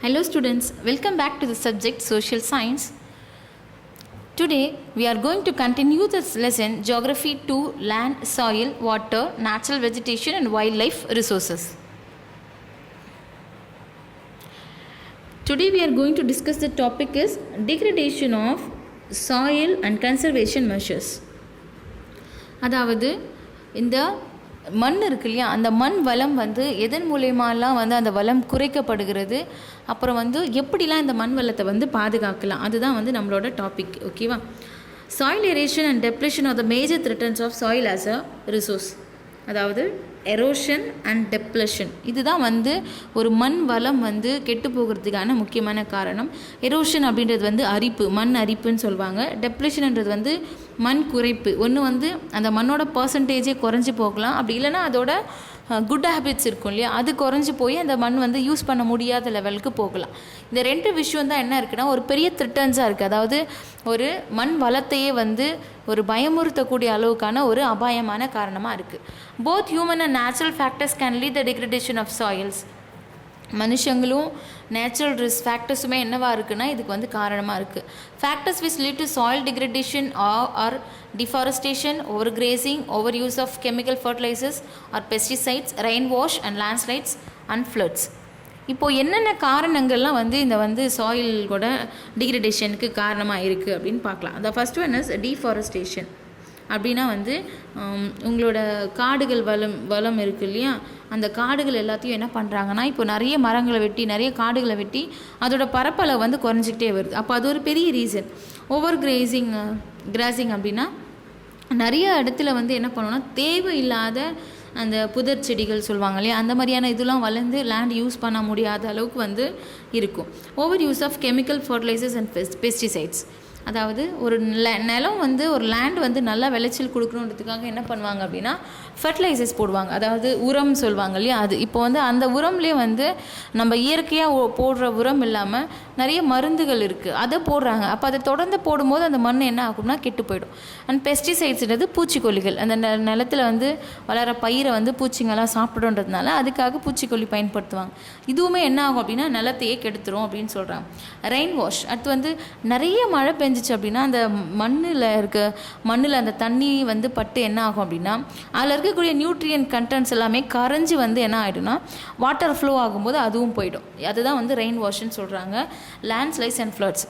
Hello students, welcome back to the subject Social Science. Today we are going to continue this lesson Geography 2 Land, Soil, Water, Natural Vegetation and Wildlife Resources. Today we are going to discuss the topic is degradation of soil and conservation measures. அதாவது இந்த மண் இருக்கு இல்லையா, அந்த மண் வளம் எதன் மூலயமாலாம் அந்த வளம் குறைக்கப்படுகிறது, அப்புறம் எப்படிலாம் இந்த மண் வளத்தை பாதுகாக்கலாம், அதுதான் நம்மளோட டாபிக். ஓகேவா? Soil erosion and depletion are the major threats of soil as a resource. அதாவது எரோஷன் அண்ட் டெப்ளேஷன் இதுதான் ஒரு மண் வளம் கெட்டு போகிறதுக்கான முக்கியமான காரணம். எரோஷன் அப்படின்றது அரிப்பு, மண் அரிப்புன்னு சொல்லுவாங்க. டெப்ளேஷன்ன்றது மண் குறைப்பு. ஒன்று அந்த மண்ணோட பர்சன்டேஜே குறைஞ்சி போகலாம், அப்படி இல்லைன்னா அதோட குட் ஹேபிட்ஸ் இருக்கும் இல்லையா, அது குறைஞ்சி போய் அந்த மண் யூஸ் பண்ண முடியாத லெவலுக்கு போகலாம். இந்த ரெண்டு விஷயம் தான் என்ன இருக்குன்னா ஒரு பெரிய த்ரெட்டன்ஸாக இருக்குது. அதாவது ஒரு மண் வளத்தையே ஒரு பயமுறுத்தக்கூடிய அளவுக்கான ஒரு அபாயமான காரணமாக இருக்குது. Both human and natural factors can lead the degradation of soils. மனுஷங்களும் நேச்சுரல் ரிஸ்க் ஃபேக்டர்ஸுமே என்னவாக இருக்குன்னா இதுக்கு காரணமாக இருக்குது. Factors which lead to soil degradation are deforestation, over grazing, over use of chemical fertilisers or pesticides, rain wash and landslides and floods. இப்போது என்னென்ன காரணங்கள்லாம் இந்த சாயிலோட டிகிரடேஷனுக்கு காரணமாக இருக்குது அப்படின்னு பார்க்கலாம். The first one is deforestation. அப்படின்னா உங்களோட காடுகள் வளம் இருக்குது இல்லையா, அந்த காடுகள் எல்லாத்தையும் என்ன பண்ணுறாங்கன்னா இப்போ நிறைய மரங்களை வெட்டி நிறைய காடுகளை வெட்டி அதோட பரப்பளவு குறைஞ்சிக்கிட்டே வருது. அப்போ அது ஒரு பெரிய ரீசன். ஓவர் கிராசிங் அப்படின்னா நிறைய இடத்துல என்ன பண்ணோன்னா தேவையில்லாத அந்த புதர் செடிகள் சொல்லுவாங்க இல்லையா, அந்த மாதிரியான இதெல்லாம் வளர்ந்து லேண்ட் யூஸ் பண்ண முடியாத அளவுக்கு இருக்கும். Over use of chemical fertilisers and pesticides. அதாவது ஒரு நிலம் ஒரு லேண்ட் நல்லா விளைச்சல் கொடுக்கணுன்றதுக்காக என்ன பண்ணுவாங்க அப்படின்னா ஃபர்டிலைசர்ஸ் போடுவாங்க. அதாவது உரம் சொல்லுவாங்க இல்லையா, அது இப்போ அந்த உரம்லேயே நம்ம இயற்கையாக போடுற உரம் இல்லாமல் நிறைய மருந்துகள் இருக்குது, அதை போடுறாங்க. அப்போ அதை தொடர்ந்து போடும்போது அந்த மண் என்ன ஆகும்னா கெட்டு போயிடும். அண்ட் பெஸ்டிசைட்ஸ்ன்றது பூச்சிக்கொல்லிகள். அந்த நிலத்தில் வளர பயிரை பூச்சிங்கெல்லாம் சாப்பிடுன்றதுனால அதுக்காக பூச்சிக்கொல்லி பயன்படுத்துவாங்க. இதுவுமே என்ன ஆகும் அப்படின்னா நிலத்தையே கெடுத்துரும் அப்படின்னு சொல்கிறாங்க. ரெயின் வாஷ், அடுத்து நிறைய மழை பெஞ்சிச்சு அப்படின்னா அந்த மண்ணில் அந்த தண்ணி பட்டு என்ன ஆகும் அப்படின்னா அதில் இருக்கக்கூடிய நியூட்ரியன் கண்டென்ட்ஸ் எல்லாமே கரைஞ்சி என்ன ஆகிடும்னா வாட்டர் ஃப்ளோ ஆகும்போது அதுவும் போயிடும். அதுதான் ரெயின் வாஷ்ன்னு சொல்கிறாங்க. Landslides and floods.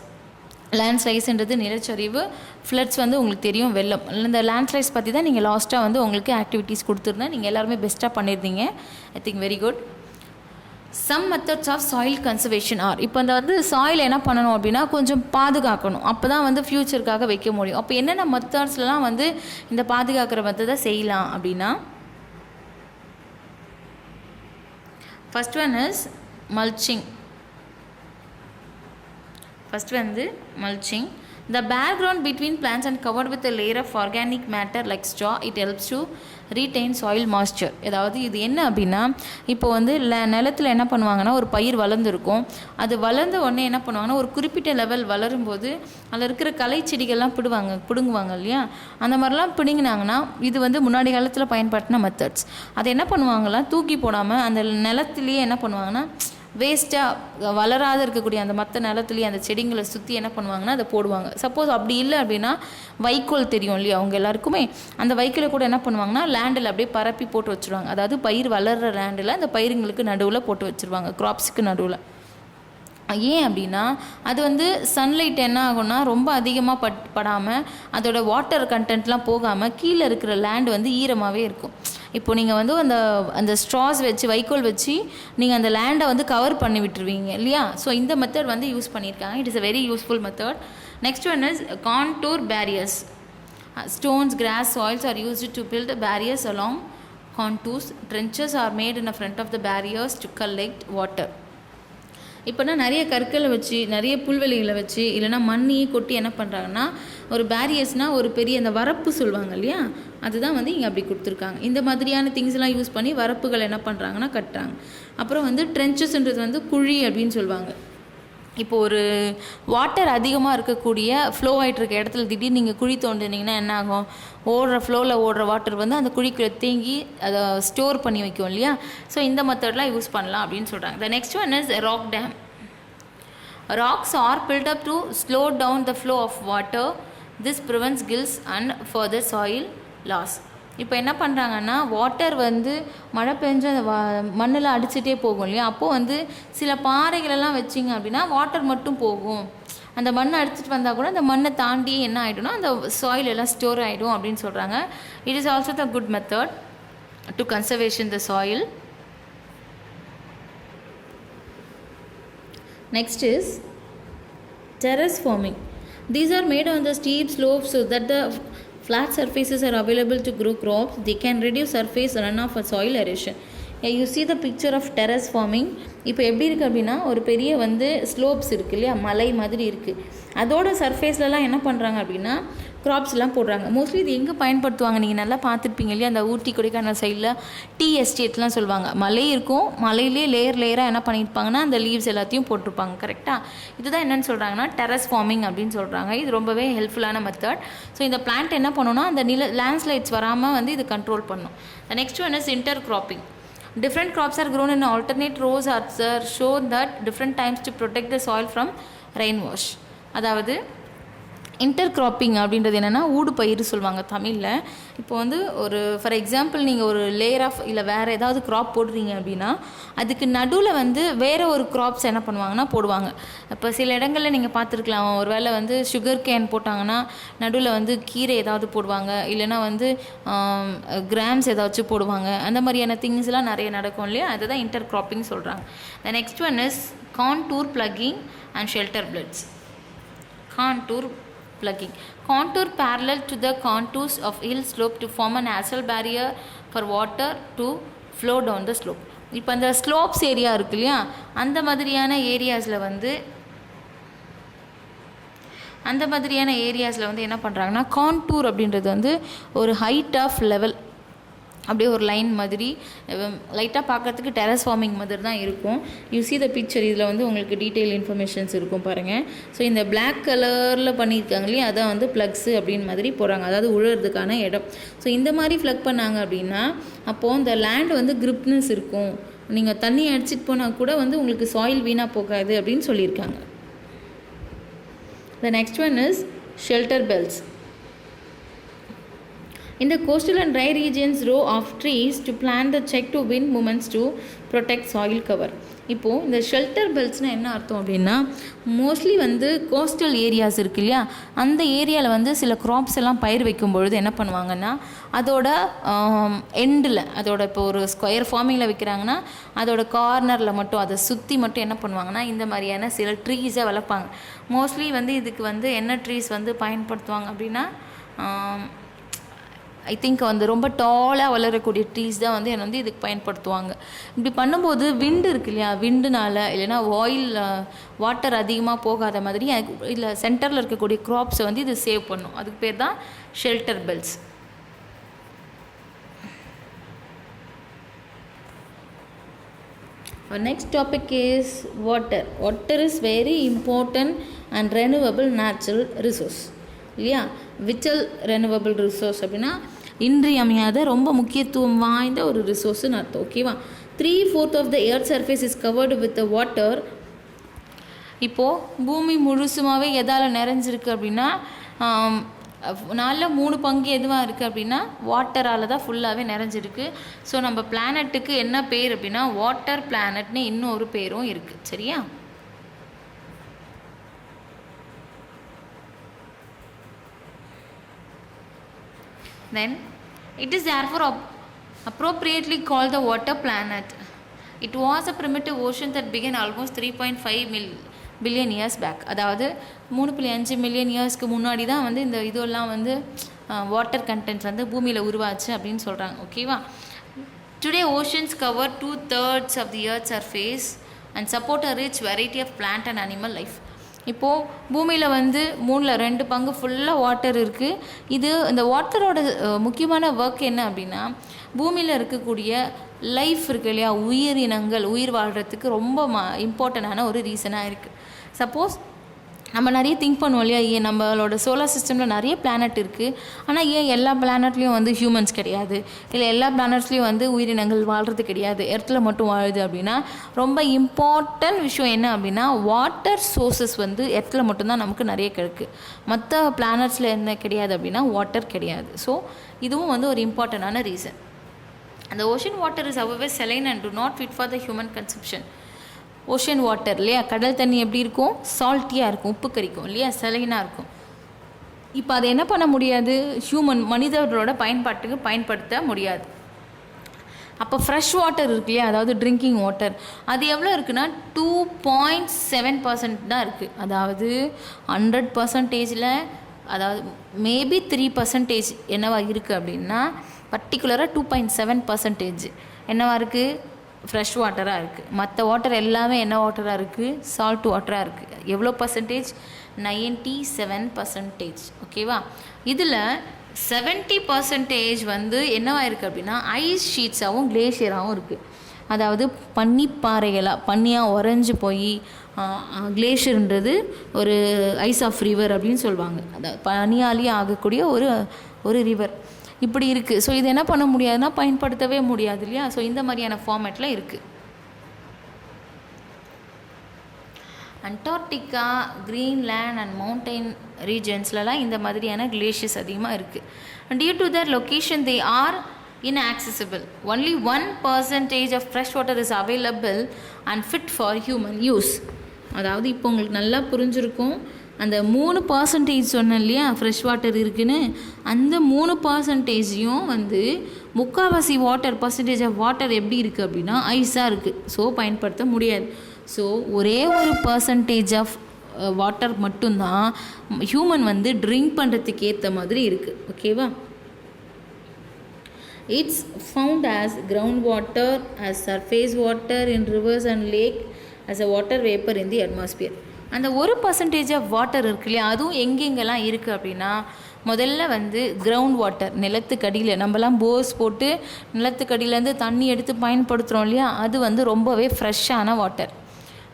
லேண்ட்ஸ்லைட்ஸ்ன்றது நிலச்சரிவு, ஃப்ளட்ஸ் உங்களுக்கு தெரியும் வெள்ளம். இந்த லேண்ட்ஸ்லைட்ஸ் பற்றி தான் நீங்கள் லாஸ்ட்டாக உங்களுக்கு ஆக்டிவிட்டீஸ் கொடுத்துருந்தேன். நீங்கள் எல்லாருமே பெஸ்ட்டாக பண்ணியிருந்தீங்க. I think very good. Some methods of soil conservation are. இப்போ சாயில் என்ன பண்ணணும் அப்படின்னா கொஞ்சம் பாதுகாக்கணும், அப்போ தான் ஃப்யூச்சருக்காக வைக்க முடியும். அப்போ என்னென்ன மெத்தட்ஸ்லாம் இந்த பாதுகாக்கிற மெத்தடை செய்யலாம் அப்படின்னா first one is mulching. Mulching. The bare ground between plants and covered with a layer of organic matter like straw, it helps to retain soil moisture. அதாவது இது என்ன அப்படின்னா இப்போ நிலத்தில் என்ன பண்ணுவாங்கன்னா ஒரு பயிர் வளர்ந்துருக்கும், அது வளர்ந்த உடனே என்ன பண்ணுவாங்கன்னா ஒரு குறிப்பிட்ட லெவல் வளரும்போது அதில் இருக்கிற களை செடிகள்லாம் பிடுங்குவாங்க இல்லையா, அந்த மாதிரிலாம் பிடுங்கினாங்கன்னா இது முன்னாடி காலத்தில் பயன்படுத்தின மெத்தட்ஸ். அதை என்ன பண்ணுவாங்களாம் தூக்கி போடாமல் அந்த நிலத்திலேயே என்ன பண்ணுவாங்கன்னா வேஸ்ட்டாக வளராத இருக்கக்கூடிய அந்த மற்ற நிலத்துலேயே அந்த செடிங்களை சுற்றி என்ன பண்ணுவாங்கன்னா அதை போடுவாங்க. சப்போஸ் அப்படி இல்லை அப்படின்னா வைக்கோல் தெரியும் இல்லையா அவங்க எல்லாருக்குமே, அந்த வைக்கோலை கூட என்ன பண்ணுவாங்கன்னா லேண்டில் அப்படியே பரப்பி போட்டு வச்சுருவாங்க. அதாவது பயிர் வளர்கிற லேண்டில் அந்த பயிருங்களுக்கு நடுவில் போட்டு வச்சுருவாங்க, க்ராப்ஸுக்கு நடுவில். ஏன் அப்படின்னா அது சன்லைட் என்ன ஆகும்னா ரொம்ப அதிகமாக படாமல் அதோட வாட்டர் கண்டென்ட்லாம் போகாமல் கீழே இருக்கிற லேண்ட் ஈரமாகவே இருக்கும். இப்போ நீங்கள் அந்த ஸ்ட்ராஸ் வச்சு வைக்கோல் வச்சு நீங்கள் அந்த லேண்டை கவர் பண்ணி விட்டுருவீங்க இல்லையா. ஸோ இந்த மெத்தட் யூஸ் பண்ணியிருக்காங்க. It is a very useful method. Next one is contour barriers. Stones, grass, soils are used to build barriers along contours. Trenches are made in the front of the barriers to collect water. இப்போனா நிறைய கற்களை வச்சு நிறைய புல்வெளிகளை வச்சு இல்லைனா மண்ணியை கொட்டி என்ன பண்ணுறாங்கன்னா ஒரு பேரியர்ஸ்னால் ஒரு பெரிய அந்த வரப்பு சொல்லுவாங்க இல்லையா, அதுதான் இங்கே அப்படி கொடுத்துருக்காங்க. இந்த மாதிரியான திங்ஸ்லாம் யூஸ் பண்ணி வரப்புகள் என்ன பண்ணுறாங்கன்னா கட்டுறாங்க. அப்புறம் ட்ரென்ச்சஸ்ன்றது குழி அப்படின்னு சொல்லுவாங்க. இப்போ ஒரு வாட்டர் அதிகமாக இருக்கக்கூடிய ஃப்ளோ ஆகிட்டு இருக்க இடத்துல திடீர்னு நீங்கள் குழி தோண்டினீங்கன்னா என்ன ஆகும், ஃப்ளோவில் ஓடுற வாட்டர் அந்த குழிக்குள்ளே தேங்கி அதை ஸ்டோர் பண்ணி வைக்கும் இல்லையா. ஸோ இந்த மெத்தட்லாம் யூஸ் பண்ணலாம் அப்படின்னு சொல்கிறாங்க. The next one is rock dam. Rocks are built up to slow down the flow of water. This prevents gills and further soil loss. இப்போ என்ன பண்ணுறாங்கன்னா வாட்டர் வந்து மழை பெஞ்சு அந்த மண்ணில் அடிச்சுட்டே போகும் இல்லையா, அப்போது வந்து சில பாறைகளெல்லாம் வச்சிங்க அப்படின்னா வாட்டர் மட்டும் போகும். அந்த மண்ணை அடிச்சுட்டு வந்தால் கூட அந்த மண்ணை தாண்டி என்ன ஆகிடும்னா அந்த சாயில் எல்லாம் ஸ்டோர் ஆகிடும் அப்படின்னு சொல்கிறாங்க. It is also the good method to conservation the soil. Next is terrace farming. These are made on the steep slopes so that the flat surfaces are available to grow crops. They can reduce surface runoff and soil erosion. You see the picture of terrace farming. இப்போ எப்படி இருக்குது அப்படின்னா ஒரு பெரிய வந்து slopes இருக்குது இல்லையா, மலை மாதிரி இருக்குது. அதோட சர்ஃபேஸ்லலாம் என்ன பண்ணுறாங்க அப்படின்னா க்ராப்ஸ்லாம் போடுறாங்க. மோஸ்ட்லி இது எங்கே பயன்படுத்துவாங்க நீங்கள் நல்லா பார்த்துருப்பீங்க இல்லையா, அந்த ஊட்டி கொடைக்கானல் சைடில் டீ எஸ்டேட்லாம் சொல்லுவாங்க. மலை இருக்கும், மலையிலே லேயராக என்ன பண்ணியிருப்பாங்கன்னா அந்த லீவ்ஸ் எல்லாத்தையும் போட்டிருப்பாங்க. கரெக்டாக இதுதான் என்னென்னு சொல்கிறாங்கன்னா டெரஸ் ஃபார்மிங் அப்படின்னு சொல்கிறாங்க. இது ரொம்பவே ஹெல்ப்ஃபுல்லான மெத்தட். ஸோ இந்த பிளான்ட் என்ன பண்ணணும்னா அந்த லேண்ட்ஸ்லைட்ஸ் வராமல் வந்து இது கண்ட்ரோல் பண்ணும். The next one is intercropping. Different crops are grown in alternate rows are shown that different times to protect the soil from rainwash. அதாவது இன்டர் கிராப்பிங் அப்படின்றது என்னென்னா ஊடு பயிர் சொல்லுவாங்க தமிழில். இப்போ வந்து ஒரு ஃபார் எக்ஸாம்பிள் நீங்கள் ஒரு லேயர் ஆஃப் இல்லை வேறு ஏதாவது க்ராப் போடுறீங்க அப்படின்னா அதுக்கு நடுவில் வந்து வேறு ஒரு க்ராப்ஸ் என்ன பண்ணுவாங்கன்னா போடுவாங்க. இப்போ சில இடங்களில் நீங்கள் பார்த்துருக்கலாம், ஒரு வேளை வந்து சுகர் கேன் போட்டாங்கன்னா நடுவில் வந்து கீரை ஏதாவது போடுவாங்க, இல்லைனா வந்து கிராம்ஸ் ஏதாச்சும் போடுவாங்க. அந்த மாதிரியான திங்ஸ்லாம் நிறைய நடக்கும் இல்லையா, அதுதான் இன்டர் கிராப்பிங் சொல்கிறாங்க. The next one is contour plucking and shelter பிளட்ஸ். Contour parallel to the contours of hill slope to form a natural barrier for water to flow down the slope. இப்போ அந்த ஸ்லோப்ஸ் ஏரியா இருக்கு இல்லையா, அந்த மாதிரியான ஏரியாஸில் வந்து என்ன பண்ணுறாங்கன்னா கான்டூர் அப்படின்றது வந்து ஒரு ஹைட் ஆஃப் லெவல் அப்படியே ஒரு லைன் மாதிரி லைட்டாக பார்க்குறதுக்கு டெரஸ் ஃபார்மிங் மாதிரி தான் இருக்கும். யூ சி த பிக்சர், இதில் வந்து உங்களுக்கு டீட்டெயில் இன்ஃபர்மேஷன்ஸ் இருக்கும் பாருங்கள். ஸோ இந்த பிளாக் கலரில் பண்ணியிருக்காங்க இல்லையா, அதான் வந்து ப்ளக்ஸு அப்படின்னு மாதிரி போடுறாங்க, அதாவது உழுறதுக்கான இடம். ஸோ இந்த மாதிரி ஃப்ளக் பண்ணாங்க அப்படின்னா அப்போது இந்த லேண்ட் வந்து கிரிப்னஸ் இருக்கும், நீங்கள் தண்ணி அடிச்சிட்டு போனால் கூட வந்து உங்களுக்கு சாயில் வீணாக போகாது அப்படின்னு சொல்லியிருக்காங்க. த next one is shelter belts. In the coastal and dry regions, row of trees to plant the check to wind movements to protect soil cover. இப்போது இந்த ஷெல்டர் பெல்ட்ஸ்னால் என்ன அர்த்தம் அப்படின்னா மோஸ்ட்லி வந்து கோஸ்டல் ஏரியாஸ் இருக்கு இல்லையா, அந்த ஏரியாவில் வந்து சில க்ராப்ஸ் எல்லாம் பயிர் வைக்கும்பொழுது என்ன பண்ணுவாங்கன்னா அதோட எண்டில், அதோட இப்போ ஒரு ஸ்கொயர் ஃபார்மிங்கில் வைக்கிறாங்கன்னா அதோட கார்னரில் மட்டும் அதை சுற்றி மட்டும் என்ன பண்ணுவாங்கன்னா இந்த மாதிரியான சில ட்ரீஸை வளர்ப்பாங்க. மோஸ்ட்லி வந்து இதுக்கு வந்து என்ன ட்ரீஸ் வந்து பயன்படுத்துவாங்க அப்படின்னா ஐ திங்க் வந்து ரொம்ப டாலாக வளரக்கூடிய ட்ரீஸ் தான் வந்து என்னை வந்து இதுக்கு பயன்படுத்துவாங்க. இப்படி பண்ணும்போது விண்டு இருக்கு இல்லையா, விண்டுனால இல்லைனா வாட்டர் அதிகமாக போகாத மாதிரி இல்லை சென்டரில் இருக்கக்கூடிய க்ராப்ஸை வந்து இது சேவ் பண்ணும். அதுக்கு பேர் தான் shelter belts. Our next topic is water. Water is very important and renewable natural resource இல்லையா. விட்டல் ரெனுவபிள் ரிசோர்ஸ் அப்படின்னா இன்றியமையாத ரொம்ப முக்கியத்துவம் வாய்ந்த ஒரு ரிசோர்ஸ்னு அர்த்தம். ஓகேவா. 3/4 of the earth surface is covered with water. இப்போது பூமி முழுசுமாகவே எதால் நிறைஞ்சிருக்கு அப்படின்னா 4/3 பங்கு எதுவாக இருக்குது அப்படின்னா வாட்டரால் தான் ஃபுல்லாகவே நிறைஞ்சிருக்கு. ஸோ நம்ம பிளானட்டுக்கு என்ன பேர் அப்படின்னா வாட்டர் பிளானட்னு இன்னொரு பேரும் இருக்குது. சரியா. Then it is therefore appropriately called the water planet. It was a primitive ocean that began almost 3.5 billion years back. அதாவது 3.5 மில்லியன் இயர்ஸ்க்கு முன்னாடி தான் வந்து இந்த இதெல்லாம் வந்து வாட்டர் கண்டென்ட் வந்து பூமியில் உருவாச்சு அப்படின்னு சொல்கிறாங்க. ஓகேவா. Today oceans cover 2/3 of the earth's surface and support a rich variety of plant and animal life. இப்போது பூமியில் வந்து 3/2 பங்கு ஃபுல்லாக வாட்டர் இருக்குது. இது இந்த வாட்டரோட முக்கியமான ஒர்க் என்ன அப்படின்னா பூமியில் இருக்கக்கூடிய லைஃப் இருக்குது இல்லையா, உயிரினங்கள் உயிர் வாழ்கிறதுக்கு ரொம்ப இம்பார்ட்டண்டான ஒரு ரீசனாக இருக்குது. சப்போஸ் நம்ம நிறைய திங்க் பண்ணுவோம் இல்லையா, ஏன் நம்மளோட சோலார் சிஸ்டமில் நிறைய பிளானட் இருக்குது, ஆனால் ஏன் எல்லா பிளானட்லேயும் வந்து ஹியூமன்ஸ் கிடையாது, இல்லை எல்லா பிளானட்ஸ்லேயும் வந்து உயிரினங்கள் வாழ்கிறது கிடையாது, எர்த்தில் மட்டும் வாழுது அப்படின்னா ரொம்ப இம்பார்ட்டன்ட் விஷயம் என்ன அப்படின்னா வாட்டர் சோர்ஸஸ் வந்து எர்த்தில் மட்டும்தான் நமக்கு நிறைய கிடைக்கு. மற்ற பிளானட்ஸில் என்ன கிடையாது அப்படின்னா வாட்டர் கிடையாது. ஸோ இதுவும் வந்து ஒரு இம்பார்ட்டண்டான ரீசன். அந்த ocean water is however saline and do not fit for the human consumption. Ocean water இல்லையா, கடல் தண்ணி எப்படி இருக்கும், சால்ட்டியாக இருக்கும், உப்பு கரிக்கும் இல்லையா, சலைனாக இருக்கும். இப்போ அதை என்ன பண்ண முடியாது, மனிதர்களோட பயன்பாட்டுக்கு பயன்படுத்த முடியாது. அப்போ ஃப்ரெஷ் வாட்டர் இருக்கு இல்லையா, அதாவது ட்ரிங்கிங் வாட்டர், அது எவ்வளோ இருக்குன்னா 2.7% தான் இருக்குது. அதாவது 100%, அதாவது மேபி 3% என்னவா இருக்குது அப்படின்னா பர்டிகுலராக 2.7% என்னவா இருக்குது, ஃப்ரெஷ் வாட்டராக இருக்குது. மற்ற வாட்டர் எல்லாமே என்ன வாட்டராக இருக்குது, சால்ட் வாட்டராக இருக்குது. எவ்வளோ பர்சன்டேஜ், 97%. ஓகேவா. இதில் 70% வந்து என்னவாக இருக்குது அப்படின்னா ஐஸ் ஷீட்ஸாகவும் கிளேஷியராகவும் இருக்குது. அதாவது பனிப்பாறைகளாக பனியாக உறைஞ்சி போய் கிளேஷியர்ன்றது ஒரு ஐஸ் ஆஃப் ரிவர் அப்படின்னு சொல்லுவாங்க. அதாவது பனியாலேயே ஆகக்கூடிய ஒரு ரிவர் இப்படி இருக்குது. ஸோ இது என்ன பண்ண முடியாதுன்னா பயன்படுத்தவே முடியாது இல்லையா. ஸோ இந்த மாதிரியான ஃபார்மேட்டில் இருக்குது. அண்டார்டிகா, கிரீன்லேண்ட் அண்ட் மவுண்டைன் ரீஜன்ஸ்லலாம் இந்த மாதிரியான கிளேஷியர்ஸ் அதிகமாக இருக்குது. Due to their location they are inaccessible. Only 1% of fresh water is available and fit for human use. அதாவது இப்போ உங்களுக்கு நல்லா புரிஞ்சிருக்கும், அந்த 3% சொன்னேன் இல்லையா ஃப்ரெஷ் வாட்டர் இருக்குன்னு, அந்த 3%யும் வந்து முக்கால்வாசி பர்சன்டேஜ் ஆஃப் வாட்டர் எப்படி இருக்குது அப்படின்னா ஐஸாக இருக்குது. ஸோ பயன்படுத்த முடியாது. ஸோ ஒரே ஒரு பர்சன்டேஜ் ஆஃப் வாட்டர் மட்டும்தான் ஹியூமன் வந்து ட்ரிங்க் பண்ணுறதுக்கு ஏற்ற மாதிரி இருக்குது. ஓகேவா. It's found as ground water, as surface water in rivers and lake, as a water vapour in the atmosphere. அந்த 1% ஆஃப் வாட்டர் இருக்கு இல்லையா, அதுவும் எங்கெங்கெல்லாம் இருக்குது அப்படின்னா முதல்ல வந்து கிரவுண்ட் வாட்டர், நிலத்துக்கடியில் நம்மலாம் போர்ஸ் போட்டு நிலத்துக்கடியிலேருந்து தண்ணி எடுத்து பயன்படுத்துகிறோம் இல்லையா, அது வந்து ரொம்பவே ஃப்ரெஷ்ஷான வாட்டர்.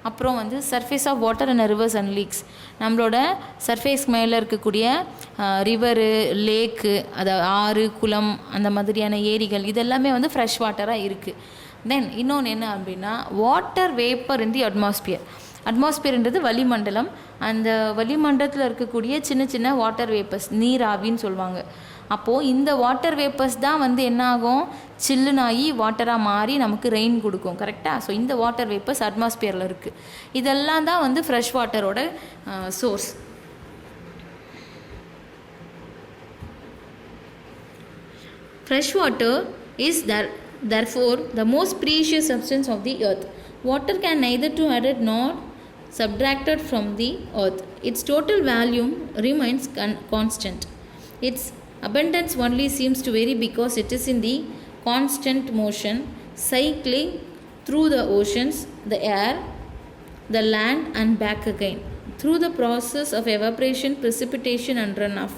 அப்புறம் வந்து surface of water and rivers and lakes, நம்மளோட சர்ஃபேஸ் மேலே இருக்கக்கூடிய ரிவரு, லேக்கு, அதாவது ஆறு, குளம், அந்த மாதிரியான ஏரிகள், இதெல்லாமே வந்து ஃப்ரெஷ் வாட்டராக இருக்குது. தென் இன்னொன்று என்ன அப்படின்னா water vapour in the atmosphere. அட்மாஸ்பியர்ன்றது வளிமண்டலம். அந்த வளிமண்டலத்தில் இருக்கக்கூடிய சின்ன சின்ன வாட்டர் வேப்பர்ஸ், நீராவின்னு சொல்லுவாங்க. அப்போது இந்த வாட்டர் வேப்பர்ஸ் தான் வந்து என்ன ஆகும், சில்லுனாகி வாட்டராக மாறி நமக்கு ரெயின் கொடுக்கும். கரெக்டாக. ஸோ இந்த வாட்டர் வேப்பர்ஸ் அட்மாஸ்பியரில் இருக்குது. இதெல்லாம் தான் வந்து ஃப்ரெஷ் வாட்டரோட source. Fresh water is therefore the most precious substance of the earth. Water can neither be added nor subtracted from the earth. Its total volume remains constant. Its abundance only seems to vary because it is in the constant motion, cycling through the oceans, the air, the land and back again through the process of evaporation, precipitation and runoff.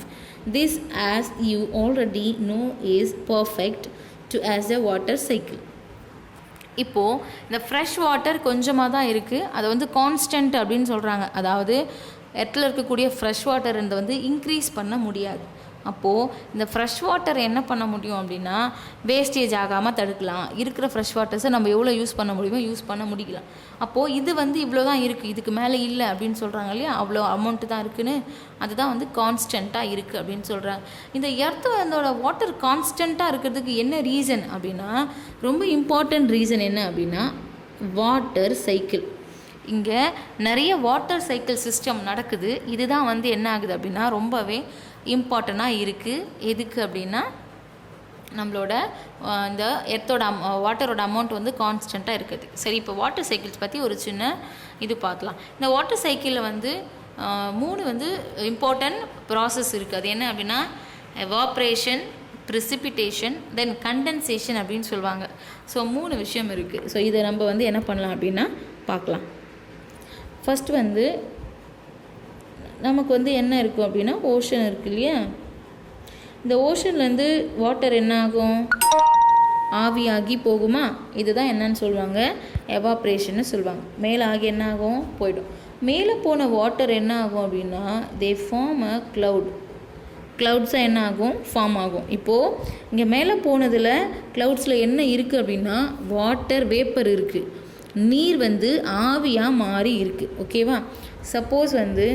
This, as you already know, is perfect to as a water cycle. இப்போது இந்த fresh water கொஞ்சமாக தான் இருக்குது, அதை வந்து constant அப்படின்னு சொல்கிறாங்க. அதாவது இடத்துல இருக்கக்கூடிய ஃப்ரெஷ் வாட்டர் வந்து இன்க்ரீஸ் பண்ண முடியாது. அப்போது இந்த ஃப்ரெஷ் வாட்டர் என்ன பண்ண முடியும் அப்படின்னா வேஸ்டேஜ் ஆகாமல் தடுக்கலாம். இருக்கிற ஃப்ரெஷ் வாட்டர்ஸை நம்ம எவ்வளோ யூஸ் பண்ண முடியுமோ யூஸ் பண்ண முடிக்கலாம். அப்போது இது வந்து இவ்வளோ தான் இருக்குது, இதுக்கு மேலே இல்லை அப்படின்னு சொல்கிறாங்க இல்லையா, அவ்வளோ அமௌண்ட்டு தான் இருக்குதுன்னு, அதுதான் வந்து கான்ஸ்டண்ட்டாக இருக்குது அப்படின்னு சொல்கிறாங்க. இந்த எர்த்து அதோட வாட்டர் கான்ஸ்டண்ட்டாக இருக்கிறதுக்கு என்ன ரீசன் அப்படின்னா, ரொம்ப இம்பார்ட்டண்ட் ரீசன் என்ன அப்படின்னா வாட்டர் சைக்கிள். இங்கே நிறைய வாட்டர் சைக்கிள் சிஸ்டம் நடக்குது. இதுதான் வந்து என்ன ஆகுது அப்படின்னா ரொம்பவே இம்பார்ட்டண்ட்டாக இருக்குது. எதுக்கு அப்படின்னா நம்மளோட இந்த எர்த்தோட வாட்டரோட அமௌண்ட் வந்து கான்ஸ்டண்ட்டாக இருக்குது. சரி, இப்போ வாட்டர் சைக்கிள்ஸ் பற்றி ஒரு சின்ன இது பார்க்கலாம். இந்த வாட்டர் சைக்கிளில் வந்து 3 வந்து இம்பார்ட்டன்ட் ப்ராசஸ் இருக்குது. அது என்ன அப்படின்னா எவாப்ரேஷன், ப்ரிசிபிட்டேஷன், தென் கண்டென்சேஷன் அப்படின்னு சொல்லுவாங்க. ஸோ 3 விஷயம் இருக்குது. ஸோ இதை நம்ம வந்து என்ன பண்ணலாம் அப்படின்னா பார்க்கலாம். ஃபஸ்ட் வந்து நமக்கு வந்து என்ன இருக்கும் அப்படின்னா ஓஷன் இருக்குது இல்லையா, இந்த ஓஷன்லேருந்து வாட்டர் என்ன ஆகும், ஆவியாகி போகுமா, இதுதான் என்னன்னு சொல்லுவாங்க எவாப்ரேஷன்னு சொல்லுவாங்க. மேலே ஆகி என்ன ஆகும், போயிடும். மேலே போன வாட்டர் என்ன ஆகும் அப்படின்னா தே ஃபார்ம் அ க்ளவுட்ஸாக என்ன ஆகும், ஃபார்ம் ஆகும். இப்போது இங்கே மேலே போனதில் க்ளவுட்ஸில் என்ன இருக்குது அப்படின்னா வாட்டர் வேப்பர் இருக்குது, நீர் வந்து ஆவியாக மாறி இருக்குது. ஓகேவா? சப்போஸ் வந்து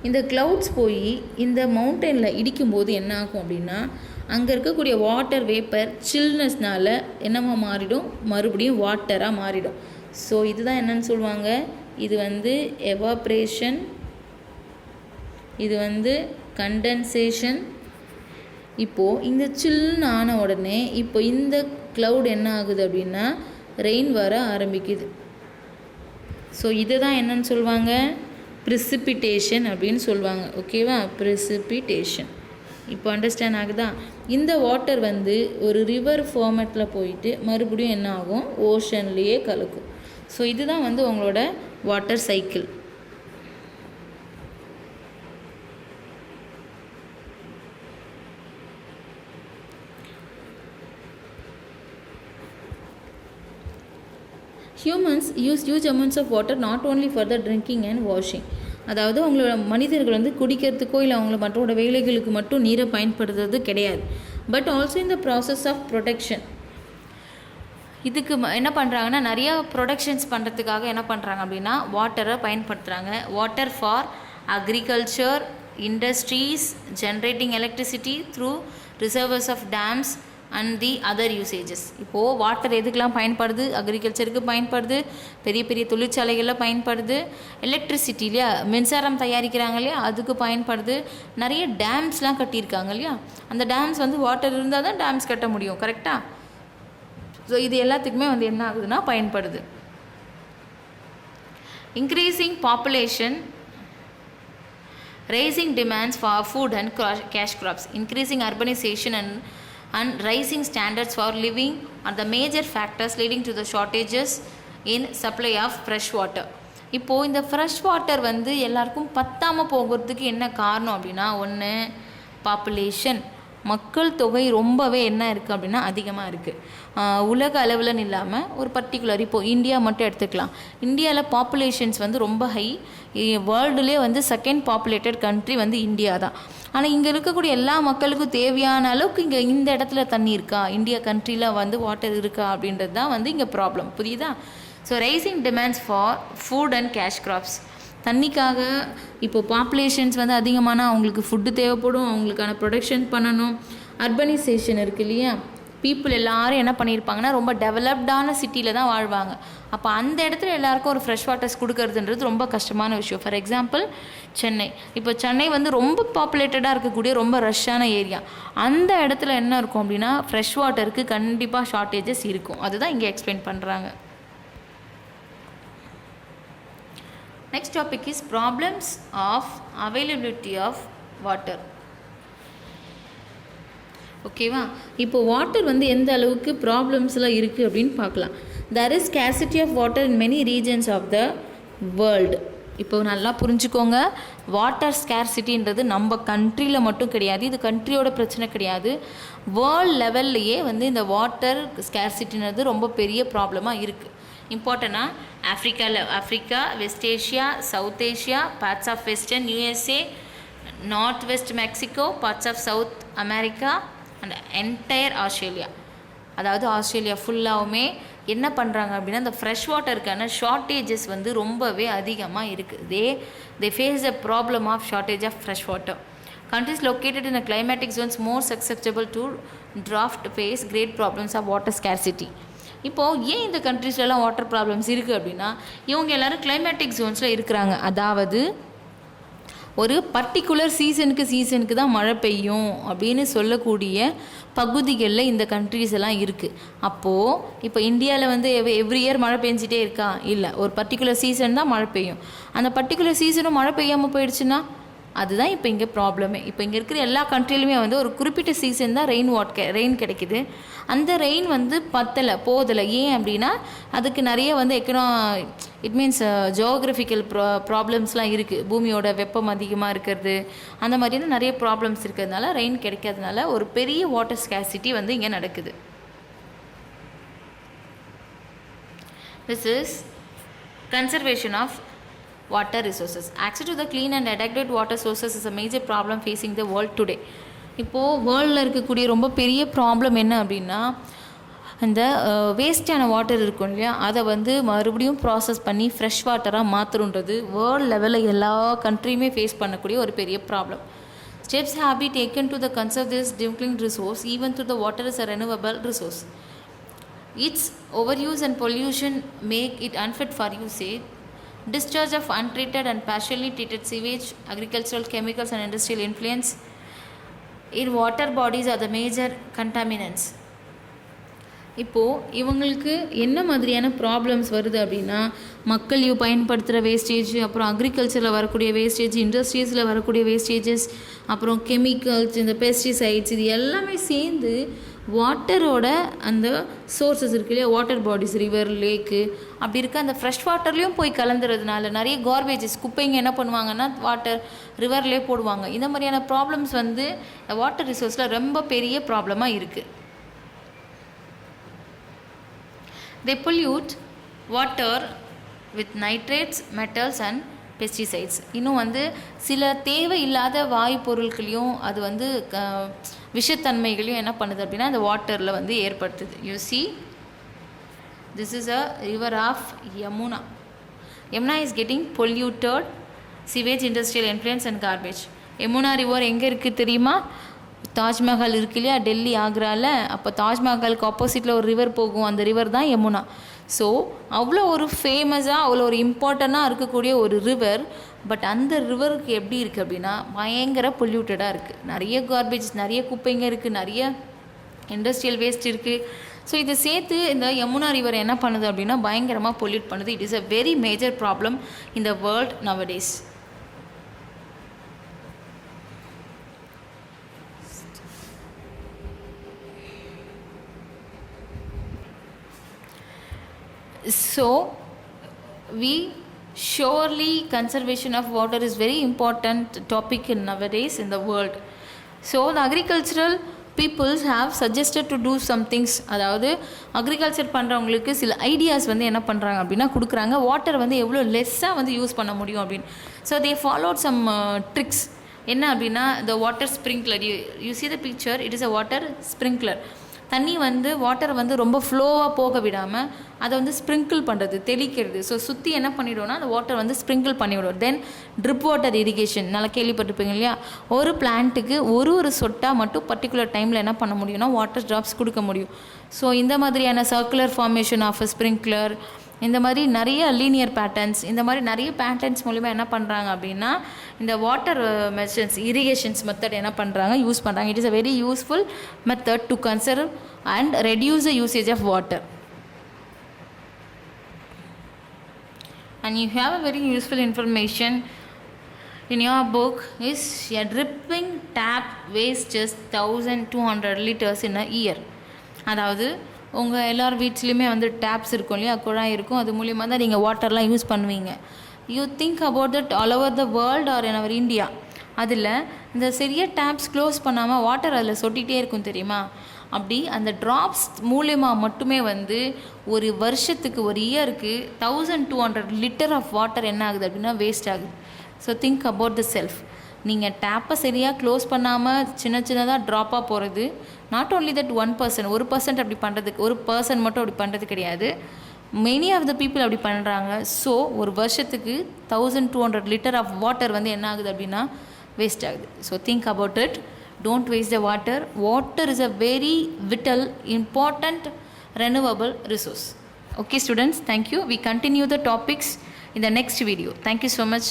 இந்த க்ளவுட்ஸ் போய் இந்த மவுண்டனில் இடிக்கும்போது என்ன ஆகும் அப்படின்னா அங்கே இருக்கக்கூடிய வாட்டர் வேப்பர் சில்னஸ்னால் என்னவா மாறிடும், மறுபடியும் வாட்டராக மாறிடும். ஸோ இதுதான் என்னன்னு சொல்லுவாங்க, இது வந்து எவாப்ரேஷன், இது வந்து கண்டென்சேஷன். இப்போது இந்த சில்லுன்னு ஆன உடனே இப்போ இந்த க்ளவுட் என்ன ஆகுது அப்படின்னா ரெயின் வர ஆரம்பிக்குது. ஸோ இதை தான் என்னன்னு சொல்லுவாங்க, ப்ரிசிபிட்டேஷன் அப்படின்னு சொல்லுவாங்க. ஓகேவா? ப்ரிசிபிட்டேஷன். இப்போ அண்டர்ஸ்டாண்ட் ஆகுதா? இந்த வாட்டர் வந்து ஒரு ரிவர் ஃபார்மேட்டில் போயிட்டு மறுபடியும் என்ன ஆகும், ஓஷன்லேயே கலக்கும். ஸோ இதுதான் வந்து உங்களோட water cycle. Humans use huge amounts of water not only for the drinking and washing. அதாவது அவங்களோட மனிதர்கள் வந்து குடிக்கிறதுக்கோ இல்லை அவங்கள மற்றோட வேலைகளுக்கு மட்டும் நீரை பயன்படுத்துறது கிடையாது. பட் ஆல்சோ இந்த ப்ராசஸ் ஆஃப் ப்ரொடெக்ஷன், இதுக்கு என்ன பண்ணுறாங்கன்னா நிறைய ப்ரொடக்ஷன்ஸ் பண்ணுறதுக்காக என்ன பண்ணுறாங்க அப்படின்னா வாட்டரை பயன்படுத்துகிறாங்க. Water for agriculture, industries, generating electricity through reservoirs of dams and the other usages. இப்போது வாட்டர் எதுக்கெலாம் பயன்படுது, அக்ரிகல்ச்சருக்கு பயன்படுது, பெரிய பெரிய தொழிற்சாலைகளில் பயன்படுது, எலக்ட்ரிசிட்டி இல்லையா, மின்சாரம் தயாரிக்கிறாங்க இல்லையா, அதுக்கு பயன்படுது. நிறைய டேம்ஸ்லாம் கட்டியிருக்காங்க இல்லையா, அந்த டேம்ஸ் வந்து வாட்டர் இருந்தால் தான் டேம்ஸ் கட்ட முடியும். கரெக்டாக? ஸோ இது எல்லாத்துக்குமே வந்து என்ன ஆகுதுன்னா பயன்படுது. Increasing population, raising demands for food and cash crops, increasing urbanization and rising standards for living are the major factors leading to the shortages in supply of fresh water. இப்போது இந்த ஃப்ரெஷ் வாட்டர் வந்து எல்லாருக்கும் பத்தாமல் போகிறதுக்கு என்ன காரணம் அப்படின்னா, ஒன்று பாப்புலேஷன், மக்கள் தொகை ரொம்பவே என்ன இருக்குது அப்படின்னா அதிகமாக இருக்குது. உலக அளவில்னு இல்லாமல் ஒரு பர்டிகுலர் இப்போது இந்தியா மட்டும் எடுத்துக்கலாம். இந்தியாவில் பாப்புலேஷன்ஸ் வந்து ரொம்ப ஹை, வேர்ல்டுலேயே வந்து செகண்ட் பாப்புலேட்டட் கண்ட்ரி வந்து இந்தியா தான். ஆனால் இங்கே இருக்கக்கூடிய எல்லா மக்களுக்கும் தேவையான அளவுக்கு இங்கே இந்த இடத்துல தண்ணி இருக்கா, இந்தியா கண்ட்ரியில் வந்து வாட்டர் இருக்கா அப்படின்றது தான் வந்து இங்கே ப்ராப்ளம். புரியுதா? So rising demands for food and cash crops, தண்ணிக்காக இப்போது பாப்புலேஷன்ஸ் வந்து அதிகமான அவங்களுக்கு ஃபுட்டு தேவைப்படும், அவங்களுக்கான ப்ரொடக்ஷன் பண்ணணும். அர்பனைசேஷன் இருக்குது இல்லையா, பீப்புள் எல்லோரும் என்ன பண்ணியிருப்பாங்கன்னா ரொம்ப டெவலப்டான சிட்டியில் தான் வாழ்வாங்க. அப்போ அந்த இடத்துல எல்லாருக்கும் ஒரு ஃப்ரெஷ் வாட்டர்ஸ் கொடுக்கறதுன்றது ரொம்ப கஷ்டமான விஷயம். ஃபார் எக்ஸாம்பிள் சென்னை, இப்போ சென்னை வந்து ரொம்ப பாப்புலேட்டடாக இருக்கக்கூடிய ரொம்ப ரஷ்ஷான ஏரியா, அந்த இடத்துல என்ன இருக்கும் அப்படின்னா ஃப்ரெஷ் வாட்டருக்கு கண்டிப்பாக ஷார்ட்டேஜஸ் இருக்கும். அதுதான் இங்கே எக்ஸ்பிளைன் பண்ணுறாங்க. Next topic is problems of availability of water. ஓகேவா? இப்போ வாட்டர் வந்து எந்த அளவுக்கு ப்ராப்ளம்ஸ்லாம் இருக்குது அப்படின்னு பார்க்கலாம். there is scarcity of water in many regions of the world. இப்போ நல்லா புரிஞ்சுக்கோங்க, வாட்டர் ஸ்கேர்சிட்டின்றது நம்ம கண்ட்ரியில் மட்டும் கிடையாது, இது கண்ட்ரியோட பிரச்சனை கிடையாது, வேர்ல்ட் லெவல்லையே வந்து இந்த வாட்டர் ஸ்கேர்சிட்டின்றது ரொம்ப பெரிய ப்ராப்ளமாக இருக்குது. இம்பார்ட்டனாக Africa, West Asia, South Asia, parts of western USA, north west Mexico, parts of South America and entire Australia. அதாவது ஆஸ்திரேலியா ஃபுல்லாகவுமே என்ன பண்ணுறாங்க அப்படின்னா இந்த ஃப்ரெஷ் வாட்டருக்கான ஷார்ட்டேஜஸ் வந்து ரொம்பவே அதிகமாக இருக்குது. They face the problem of shortage of fresh water. Countries located in the climatic zones more susceptible to drought face great problems of water scarcity. இப்போது ஏன் இந்த கண்ட்ரீஸ்லாம் வாட்டர் ப்ராப்ளம்ஸ் இருக்குது அப்படின்னா இவங்க எல்லோரும் கிளைமேட்டிக் ஜோன்ஸில் இருக்கிறாங்க. அதாவது ஒரு பர்டிகுலர் சீசனுக்கு தான் மழை பெய்யும் அப்படின்னு சொல்லக்கூடிய பகுதிகளில் இந்த கண்ட்ரீஸ் எல்லாம் இருக்குது. அப்போது இப்போ இந்தியாவில் வந்து எவ்ரி இயர் மழை பெஞ்சிட்டே இருக்கா? இல்லை, ஒரு பர்டிகுலர் சீசன் தான் மழை பெய்யும். அந்த பர்டிகுலர் சீசனும் மழை பெய்யாமல் போயிடுச்சுன்னா அதுதான் இப்போ இங்கே ப்ராப்ளமே. இப்போ இங்கே இருக்கிற எல்லா கண்ட்ரிலுமே வந்து ஒரு குறிப்பிட்ட சீசன் தான் ரெயின் கிடைக்குது. அந்த ரெயின் வந்து போதலை. ஏன் அப்படின்னா அதுக்கு நிறைய வந்து இட் மீன்ஸ் ஜியோகிராஃபிக்கல் ப்ராப்ளம்ஸ்லாம் இருக்குது. பூமியோட வெப்பம் அதிகமாக இருக்கிறது, அந்த மாதிரியான நிறைய ப்ராப்ளம்ஸ் இருக்கிறதுனால ரெயின் கிடைக்காதனால ஒரு பெரிய வாட்டர் ஸ்கேர்சிட்டி வந்து இங்கே நடக்குது. This is conservation of water resources. Access to the clean and adequate water sources is a major problem facing the world today. இப்போது வேர்ல்டில் இருக்கக்கூடிய ரொம்ப பெரிய ப்ராப்ளம் என்ன அப்படின்னா, இந்த வேஸ்டான வாட்டர் இருக்கும் இல்லையா, அதை வந்து மறுபடியும் ப்ராசஸ் பண்ணி ஃப்ரெஷ் வாட்டராக மாற்றணுன்றது வேர்ல்டு லெவலில் எல்லா கண்ட்ரியுமே ஃபேஸ் பண்ணக்கூடிய ஒரு பெரிய problem. Steps have been taken to conserve this dwindling resource, even though the water is a renewable resource. Its overuse and pollution make it unfit for usage. Discharge of untreated and partially treated sewage, agricultural chemicals and industrial influence in water bodies are the major contaminants. இப்போது இவங்களுக்கு என்ன மாதிரியான problems வருது அப்படின்னா, மக்கள் பயன்படுத்துகிற wastage, அப்புறம் அக்ரிகல்ச்சரில் வரக்கூடிய வேஸ்டேஜ், இண்டஸ்ட்ரீஸில் வரக்கூடிய வேஸ்டேஜஸ், அப்புறம் கெமிக்கல்ஸ், இந்த பெஸ்டிசைட்ஸ், இது எல்லாமே சேர்ந்து வாட்டரோட அந்த சோர்ஸஸ் இருக்கு இல்லையா, வாட்டர் பாடிஸ், ரிவர், லேக்கு, அப்படி இருக்க அந்த ஃப்ரெஷ் வாட்டர்லேயும் போய் கலந்துறதுனால நிறைய கார்பேஜஸ், குப்பைங்க என்ன பண்ணுவாங்கன்னா வாட்டர் ரிவர்லேயே போடுவாங்க. இந்த மாதிரியான ப்ராப்ளம்ஸ் வந்து வாட்டர் ரிசோர்ஸில் ரொம்ப பெரிய ப்ராப்ளமாக இருக்குது. They pollute water with nitrates, metals and pesticides. இன்னும் வந்து சில தேவையில்லாத வாயு பொருட்களையும் அது வந்து விஷத்தன்மைகளையும் என்ன பண்ணுது அப்படின்னா இந்த வாட்டரில் வந்து ஏற்படுத்துது. You see, this is a river of Yamuna. Yamuna is getting polluted, sewage, industrial influence and garbage. Yamuna river எங்கே இருக்குது தெரியுமா? தாஜ்மஹால் இருக்கு இல்லையா, டெல்லி, ஆக்ராவில். அப்போ தாஜ்மஹாலுக்கு ஆப்போசிட்டில் ஒரு ரிவர் போகும், அந்த ரிவர் தான் யமுனா. ஸோ அவ்வளோ ஒரு ஃபேமஸாக, அவ்வளோ ஒரு இம்பார்ட்டண்ட்டாக இருக்கக்கூடிய ஒரு ரிவர். பட் அந்த ரிவருக்கு எப்படி இருக்குது அப்படின்னா பயங்கர பொல்யூட்டடாக இருக்குது. நிறைய கார்பேஜ், நிறைய குப்பைங்க இருக்குது, நிறைய இண்டஸ்ட்ரியல் வேஸ்ட் இருக்குது. ஸோ இதை சேர்த்து இந்த யமுனா ரிவர் என்ன பண்ணுது அப்படின்னா பயங்கரமாக பொல்யூட் பண்ணுது. It is a very major problem in the world nowadays. So we surely conservation of water is very important topic in nowadays in the world. So the agricultural peoples have suggested to do some things. அதாவது agriculture பண்ணுறவங்களுக்கு சில ideas வந்து என்ன பண்ணுறாங்க அப்படின்னா கொடுக்குறாங்க, water வந்து எவ்வளோ லெஸ்ஸாக வந்து யூஸ் பண்ண முடியும் அப்படின்னு. So they followed some tricks. என்ன அப்படின்னா the water sprinkler, you see the picture, it is a water sprinkler. தண்ணி வந்து வாட்டர் வந்து ரொம்ப ஃப்ளோவாக போக விடாமல் அதை வந்து ஸ்ப்ரிங்கிள் பண்ணுறது, தெளிக்கிறது. ஸோ சுற்றி என்ன பண்ணிவிடுவோம்னா அந்த வாட்டர் வந்து ஸ்ப்ரிங்கிள் பண்ணிவிடுவோம். தென் ட்ரிப் வாட்டர் இரிகேஷன் நல்லா கேள்விப்பட்டிருப்பீங்க இல்லையா, ஒரு பிளான்ட்டுக்கு ஒரு சொட்டாக மட்டும் பர்டிகுலர் டைமில் என்ன பண்ண முடியும்னா வாட்டர் ட்ராப்ஸ் கொடுக்க முடியும். ஸோ இந்த மாதிரியான சர்க்குலர் ஃபார்மேஷன் ஆஃப் ஸ்ப்ரிங்க்லர், இந்த மாதிரி நிறைய லீனியர் பேட்டர்ன்ஸ், இந்த மாதிரி நிறைய பேட்டர்ன்ஸ் மூலிமா என்ன பண்ணுறாங்க அப்படின்னா இந்த வாட்டர் மெஷர்ஸ், இரிகேஷன்ஸ் மெத்தட் என்ன பண்ணுறாங்க, யூஸ் பண்ணுறாங்க. It is a very useful method to conserve and reduce the usage of water. And you have a very useful information in your book is a dripping tap wastes just 1200 liters in a year. அதாவது உங்கள் எல்லார் வீட்லேயுமே வந்து tabs இருக்கும் இல்லையா, குழாய் இருக்கும், அது மூலிமா தான் நீங்கள் வாட்டர்லாம் யூஸ் பண்ணுவீங்க. You think about that all over the world or in our India. அதில் இந்த சரியாக டேப்ஸ் க்ளோஸ் பண்ணாமல் வாட்டர் அதில் சொட்டிகிட்டே இருக்கும் தெரியுமா. அப்படி அந்த ட்ராப்ஸ் மூலிமா மட்டுமே வந்து ஒரு வருஷத்துக்கு, ஒரு இயருக்கு 1200 லிட்டர் ஆஃப் வாட்டர் என்ன ஆகுது அப்படின்னா வேஸ்ட் ஆகுது. So think about the self. நீங்கள் டேப்பை சரியாக க்ளோஸ் பண்ணாமல் சின்னதாக ட்ராப்பாக போகிறது. நாட் ஓன்லி தட் 1% அப்படி பண்ணுறதுக்கு, ஒரு பர்சன் மட்டும் அப்படி பண்ணுறது கிடையாது, மெனி ஆஃப் த பீப்புள் அப்படி பண்ணுறாங்க. ஸோ ஒரு வருஷத்துக்கு 1200 லிட்டர் ஆஃப் வாட்டர் வந்து என்ன ஆகுது அப்படின்னா வேஸ்ட் ஆகுது. So think about it. Don't waste the water. Water is a very vital, important, renewable resource. Okay students, thank you. We continue the topics in the next video. Thank you so much.